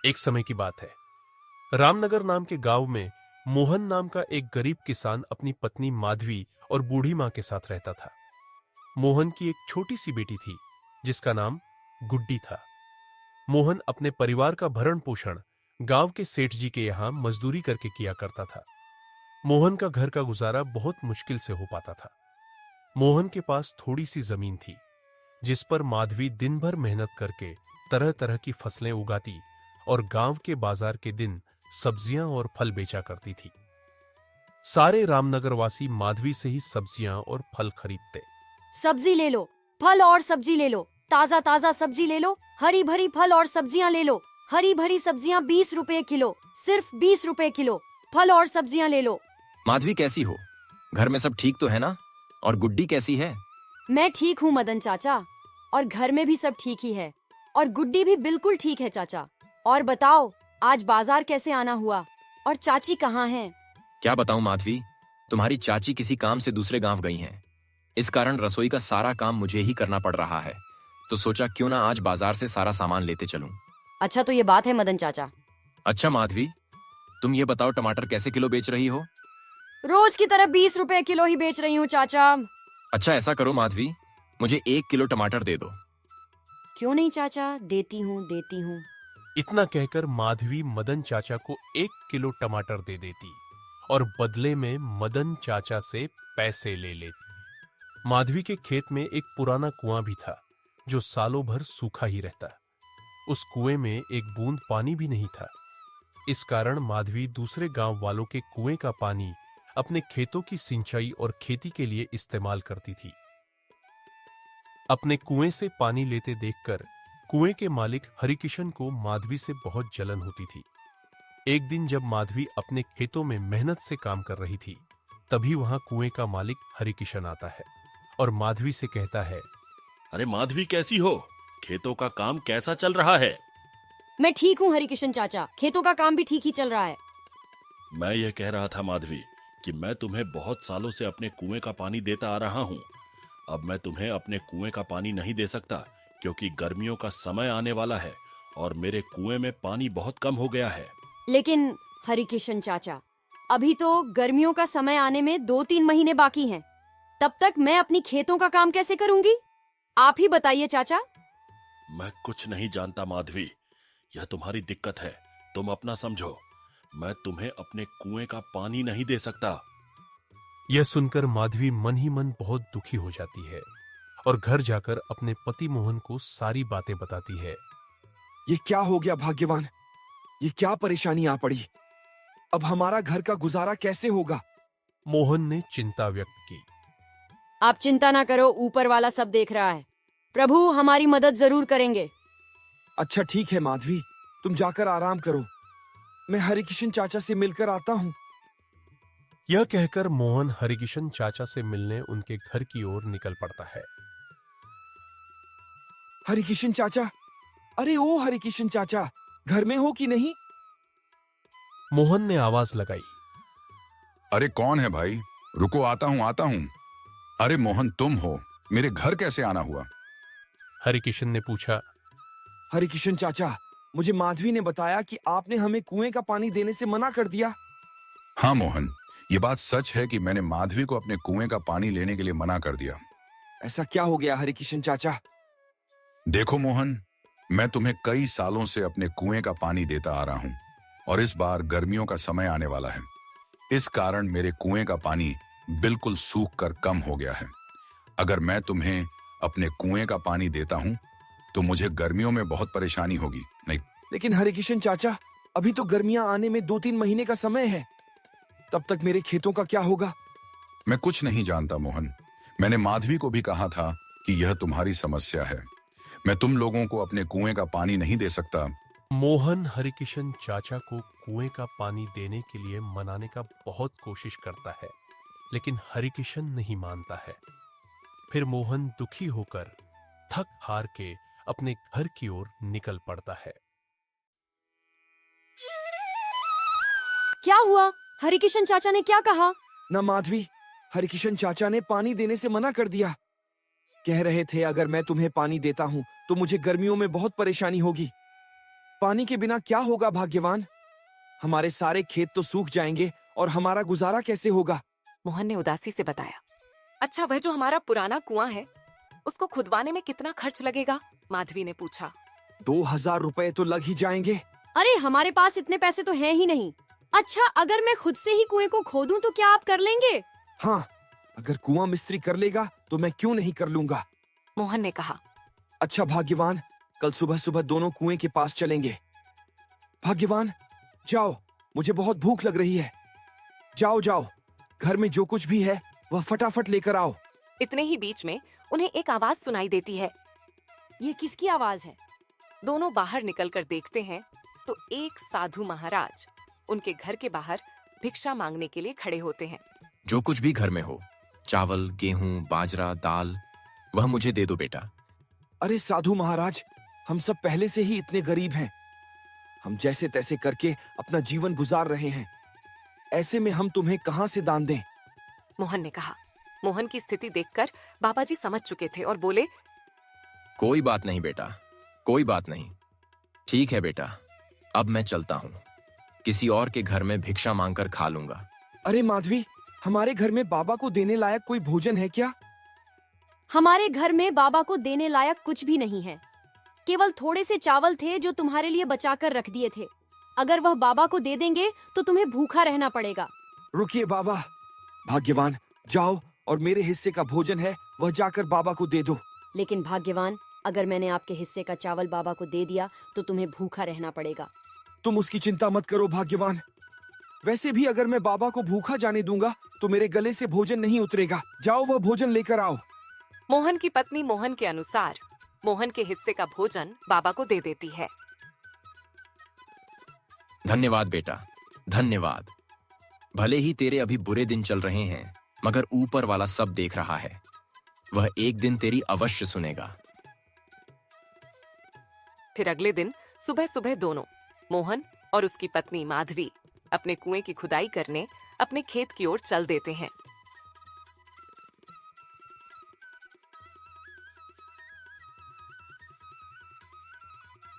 एक समय की बात है। रामनगर नाम के गांव में मोहन नाम का एक गरीब किसान अपनी पत्नी माधवी और बूढ़ी मां के साथ रहता था। मोहन की एक छोटी सी बेटी थी जिसका नाम गुड्डी था। मोहन अपने परिवार का भरण पोषण गांव के सेठ जी के यहां मजदूरी करके किया करता था। मोहन का घर का गुजारा बहुत मुश्किल से हो पाता था। मोहन के पास थोड़ी सी जमीन थी जिस पर माधवी दिन भर मेहनत करके तरह तरह की फसलें उगाती और गांव के बाजार के दिन सब्जियां और फल बेचा करती थी। सारे रामनगर वासी माधवी से ही सब्जियां और फल खरीदते। सब्जी ले लो, फल और सब्जी ले लो, ताजा ताजा सब्जी ले लो, हरी भरी फल और सब्जियां ले लो। हरी भरी सब्जियां 20 रुपए किलो, सिर्फ 20 रुपए किलो। फल और सब्जियां ले लो। माधवी कैसी हो? घर में सब ठीक तो है ना? और गुड्डी कैसी है? मैं ठीक हूँ मदन चाचा, और घर में भी सब ठीक ही है, और गुड्डी भी बिल्कुल ठीक है चाचा। और बताओ, आज बाजार कैसे आना हुआ, और चाची कहाँ हैं? क्या बताऊं माधवी, तुम्हारी चाची किसी काम से दूसरे गांव गई हैं। इस कारण रसोई का सारा काम मुझे ही करना पड़ रहा है। तो सोचा क्यों ना आज बाजार से सारा सामान लेते चलूं। अच्छा तो ये बात है मदन चाचा। अच्छा माधवी, तुम ये बताओ टमाटर कैसे किलो बेच रही हो? रोज की तरह 20 रुपए किलो ही बेच रही हूँ चाचा। अच्छा ऐसा करो माधवी, मुझे 1 किलो टमाटर दे दो। क्यों नहीं चाचा, देती हूँ। इतना कहकर माधवी मदन चाचा को 1 किलो टमाटर दे देती और बदले में मदन चाचा से पैसे ले लेती। माधवी के खेत में एक पुराना कुआं भी था जो सालों भर सूखा ही रहता। उस कुएं में एक बूंद पानी भी नहीं था। इस कारण माधवी दूसरे गांव वालों के कुएं का पानी अपने खेतों की सिंचाई और खेती के लिए इस्तेमाल करती थी। अपने कुएं से पानी लेते देखकर कुएं के मालिक हरिकिशन को माधवी से बहुत जलन होती थी। एक दिन जब माधवी अपने खेतों में मेहनत से काम कर रही थी, तभी वहां कुएं का मालिक हरिकिशन आता है और माधवी से कहता है, अरे माधवी कैसी हो? खेतों का काम कैसा चल रहा है? मैं ठीक हूँ हरिकिशन चाचा, खेतों का काम भी ठीक ही चल रहा है। मैं ये कह रहा था माधवी कि मैं तुम्हें बहुत सालों से अपने कुएं का पानी देता आ रहा हूँ। अब मैं तुम्हें अपने कुएं का पानी नहीं दे सकता क्योंकि गर्मियों का समय आने वाला है और मेरे कुएं में पानी बहुत कम हो गया है। लेकिन हरिकिशन चाचा, अभी तो गर्मियों का समय आने में 2-3 महीने बाकी हैं। तब तक मैं अपनी खेतों का काम कैसे करूंगी? आप ही बताइए चाचा। मैं कुछ नहीं जानता माधवी, यह तुम्हारी दिक्कत है, तुम अपना समझो। मैं तुम्हें अपने कुएं का पानी नहीं दे सकता। यह सुनकर माधवी मन ही मन बहुत दुखी हो जाती है और घर जाकर अपने पति मोहन को सारी बातें बताती है। ये क्या हो गया भाग्यवान? ये क्या परेशानी आ पड़ी? अब हमारा घर का गुजारा कैसे होगा? मोहन ने चिंता व्यक्त की। आप चिंता ना करो, ऊपर वाला सब देख रहा है। प्रभु हमारी मदद जरूर करेंगे। अच्छा ठीक है माधवी, तुम जाकर आराम करो। मैं हरिकिशन चाचा से मिलकर आता हूँ। यह कहकर मोहन हरिकिशन चाचा से मिलने उनके घर की ओर निकल पड़ता है। हरिकिशन चाचा, अरे ओ हरिकिशन चाचा, घर में हो कि नहीं? मोहन ने आवाज लगाई। अरे कौन है भाई? रुको, आता हूं। अरे मोहन तुम हो, मेरे घर कैसे आना हुआ? हरिकिशन ने पूछा। हरिकिशन चाचा, मुझे माधवी ने बताया कि आपने हमें कुएं का पानी देने से मना कर दिया। हाँ मोहन, ये बात सच है कि मैंने माधवी को अपने कुएं का पानी लेने के लिए मना कर दिया। ऐसा क्या हो गया हरिकिशन चाचा? देखो मोहन, मैं तुम्हें कई सालों से अपने कुएं का पानी देता आ रहा हूं और इस बार गर्मियों का समय आने वाला है। इस कारण मेरे कुएं का पानी बिल्कुल सूख कर कम हो गया है। अगर मैं तुम्हें अपने कुएं का पानी देता हूं तो मुझे गर्मियों में बहुत परेशानी होगी। नहीं, लेकिन हरिकिशन चाचा, अभी तो गर्मियां आने में 2-3 महीने का समय है। तब तक मेरे खेतों का क्या होगा? मैं कुछ नहीं जानता मोहन। मैंने माधवी को भी कहा था कि यह तुम्हारी समस्या है। मैं तुम लोगों को अपने कुएं का पानी नहीं दे सकता। मोहन हरिकिशन चाचा को कुएं का पानी देने के लिए मनाने का बहुत कोशिश करता है, लेकिन हरिकिशन नहीं मानता है। फिर मोहन दुखी होकर थक हार के अपने घर की ओर निकल पड़ता है। क्या हुआ? हरिकिशन चाचा ने क्या कहा? ना माधवी, हरिकिशन चाचा ने पानी देने से मना कर दिया। कह रहे थे अगर मैं तुम्हें पानी देता हूँ तो मुझे गर्मियों में बहुत परेशानी होगी। पानी के बिना क्या होगा भाग्यवान? हमारे सारे खेत तो सूख जाएंगे और हमारा गुजारा कैसे होगा? मोहन ने उदासी से बताया। अच्छा, वह जो हमारा पुराना कुआं है उसको खुदवाने में कितना खर्च लगेगा? माधवी ने पूछा। 2000 रुपए तो लग ही जाएंगे। अरे हमारे पास इतने पैसे तो हैं ही नहीं। अच्छा, अगर मैं खुद से ही कुएं को खोदूं तो क्या आप कर लेंगे? हाँ, अगर कुआं मिस्त्री कर लेगा तो मैं क्यों नहीं कर लूंगा। मोहन ने कहा। अच्छा भाग्यवान, कल सुबह सुबह दोनों कुएं के पास चलेंगे। भाग्यवान, जाओ, मुझे बहुत भूख लग रही है। जाओ जाओ, घर में जो कुछ भी है वह फटाफट लेकर आओ। इतने ही बीच में उन्हें एक आवाज सुनाई देती है। ये किसकी आवाज है? दोनों बाहर निकलकर देखते हैं तो एक साधु महाराज उनके घर के बाहर भिक्षा मांगने के लिए खड़े होते हैं। जो कुछ भी घर में हो, चावल, गेहूं, बाजरा, दाल, वह मुझे दे दो बेटा। अरे साधु महाराज, हम सब पहले से ही इतने गरीब हैं। हम जैसे तैसे करके अपना जीवन गुजार रहे हैं। ऐसे में हम तुम्हें कहां से दान दें? मोहन ने कहा। मोहन की स्थिति देखकर बाबा जी समझ चुके थे और बोले, कोई बात नहीं बेटा, कोई बात नहीं। ठीक है बेटा, अब मैं चलता हूँ। किसी और के घर में भिक्षा मांगकर खा लूंगा। अरे माधवी, हमारे घर में बाबा को देने लायक कोई भोजन है क्या? हमारे घर में बाबा को देने लायक कुछ भी नहीं है। केवल थोड़े से चावल थे जो तुम्हारे लिए बचाकर रख दिए थे। अगर वह बाबा को दे देंगे तो तुम्हें भूखा रहना पड़ेगा। रुकिए बाबा। भाग्यवान, जाओ और मेरे हिस्से का भोजन है वह जाकर बाबा को दे दो। लेकिन भाग्यवान, अगर मैंने आपके हिस्से का चावल बाबा को दे दिया तो तुम्हें भूखा रहना पड़ेगा। तुम उसकी चिंता मत करो भाग्यवान। वैसे भी अगर मैं बाबा को भूखा जाने दूंगा तो मेरे गले से भोजन नहीं उतरेगा। जाओ वह भोजन लेकर आओ। मोहन की पत्नी मोहन के अनुसार मोहन के हिस्से का भोजन बाबा को दे देती है। धन्यवाद बेटा, धन्यवाद। भले ही तेरे अभी बुरे दिन चल रहे हैं, मगर ऊपर वाला सब देख रहा है। वह एक दिन तेरी अवश्य सुनेगा। फिर अगले दिन सुबह सुबह दोनों, मोहन और उसकी पत्नी माधवी, अपने कुएं की खुदाई करने अपने खेत की ओर चल देते हैं।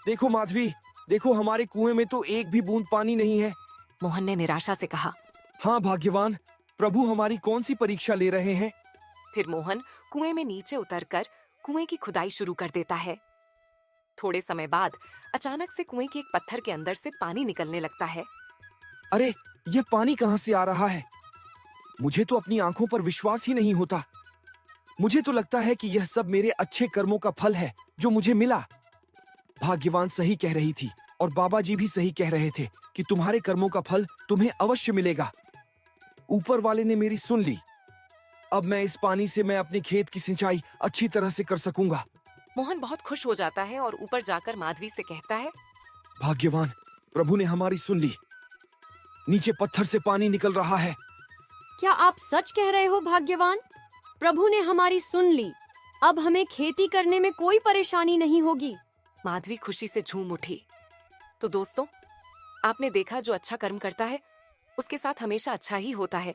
देखो माधवी, देखो हमारे कुएं में तो एक भी बूंद पानी नहीं है। मोहन ने निराशा से कहा। हाँ भाग्यवान, प्रभु हमारी कौन सी परीक्षा ले रहे हैं? फिर मोहन कुएं में नीचे उतरकर कुएं की खुदाई शुरू कर देता है। थोड़े समय बाद अचानक से कुएं के एक पत्थर के अंदर से पानी निकलने लगता है। अरे, यह पानी कहाँ से आ रहा है? मुझे तो अपनी आंखों पर विश्वास ही नहीं होता। मुझे तो लगता है कि यह सब मेरे अच्छे कर्मों का फल है जो मुझे मिला। भाग्यवान सही कह रही थी और बाबा जी भी सही कह रहे थे कि तुम्हारे कर्मों का फल तुम्हें अवश्य मिलेगा। ऊपर वाले ने मेरी सुन ली। अब मैं इस पानी से मैं अपने खेत की सिंचाई अच्छी तरह से कर सकूंगा। मोहन बहुत खुश हो जाता है और ऊपर जाकर माधवी से कहता है, भाग्यवान, प्रभु ने हमारी सुन ली। नीचे पत्थर से पानी निकल रहा है। क्या आप सच कह रहे हो भाग्यवान? प्रभु ने हमारी सुन ली। अब हमें खेती करने में कोई परेशानी नहीं होगी। माधवी खुशी से झूम उठी। तो दोस्तों, आपने देखा जो अच्छा कर्म करता है उसके साथ हमेशा अच्छा ही होता है।